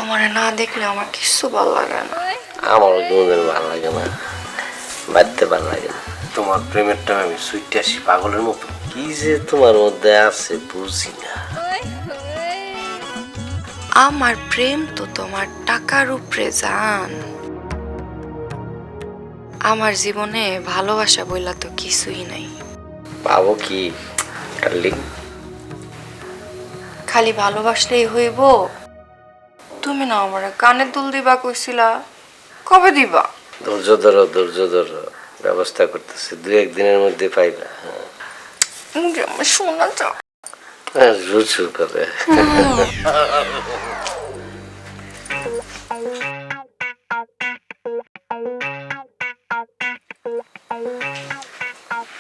তোমারে না দেখলে আমার কিছু ভালো লাগে না। আমারও কোনোদিন ভালো লাগে না, বাড়তে ভালো লাগে না। তোমার প্রেমেরটা আমি সুইটে আসি পাগলের মতো। কি যে তোমার মধ্যে আছে বুঝি না। আমার প্রেম তো তোমার টাকার উপরে জান। আমার জীবনে ভালোবাসা বইলা তো কিছুই নাই। পাবো কি ডার্লিং? খালি ভালোবাসলেই হইব? তুমি না আমার কানের দুল দিবা কইছিলা, কবে দিবা? ধৈর্য ধরো, ধৈর্য ধরো, ব্যবস্থা করতেছি, দু একদিনের মধ্যে পাইবা। আমার শোনা যা রুচু করে।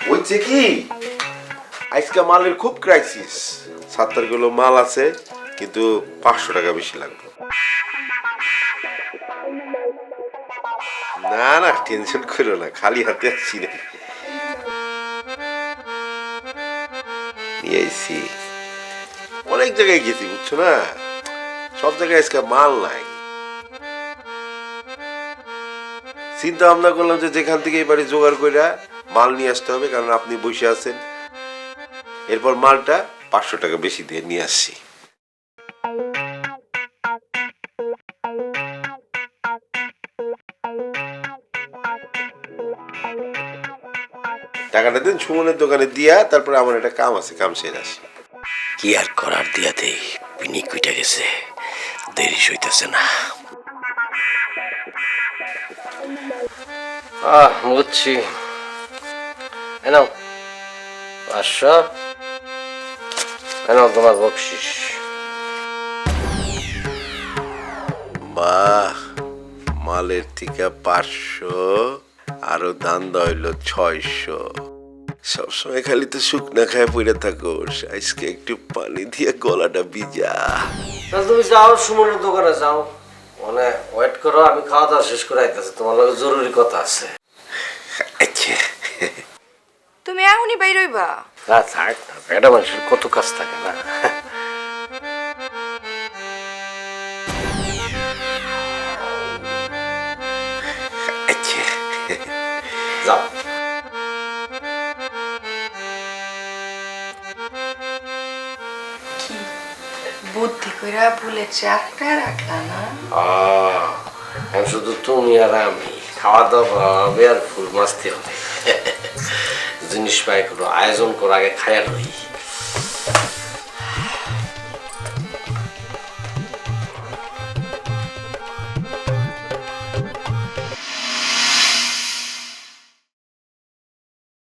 হচ্ছে কি আজকে মালের খুব ক্রাইসিস। ৭০ কিলো মাল আছে কিন্তু ৫০০ টাকা বেশি লাগবে। না না টেনশন করো না, খালি হাতে আসছি না। নিয়ে আইছি, অনেক জায়গায় গেছি বুঝছো না, সব জায়গায় আজকে মাল নাই। চিন্তা ভাবনা করলাম যে যেখান থেকে এবারে জোগাড় করে মাল নিয়ে আসতে হবে, কারণ আপনি বসে আছেন। এরপর মালটা ৫০০ টাকা বেশি দিয়ে নিয়ে আসছি। টাকাটা দিন সুমনের দোকানে দিয়া, তারপরে আমার একটা কাম আছে, কাম সেরে আসি। কি আর করার, দিয়াতে পিনি কুইটা গেছে, দেরি সইতেছে না। বুঝছি। এনাও ৫০০, এনাও তোমার বকশিস। বাহ, মালের থেকে ৫০০, আরো দান দইল ৬০০। সবসময় খালি তো শুকনা খায় পড়ে থাকোস, আজকে একটু পানি দিয়ে গলাটা ভিজা। তুমি যাও সুমনের দোকানে যাও, মানে ওয়েট করো, আমি খাওয়া দাওয়া শেষ করে আইতেছি, তোমার লগে জরুরি কথা আছে। আচ্ছা তুমি এখনই বাইর হইবা? না থাক না, এটা মানুষের কত কাজ থাকে না। আচ্ছা যাও। বুদ্ধি কইরা ভুলে চাকরা রাখলা না? এখন শুধু তুমি আর আমি, খাওয়া দাওয়া হবে আর ফুল মাছতে হবে। জিনিস পাই করো, আয়োজন করো, আগে খায়া লই।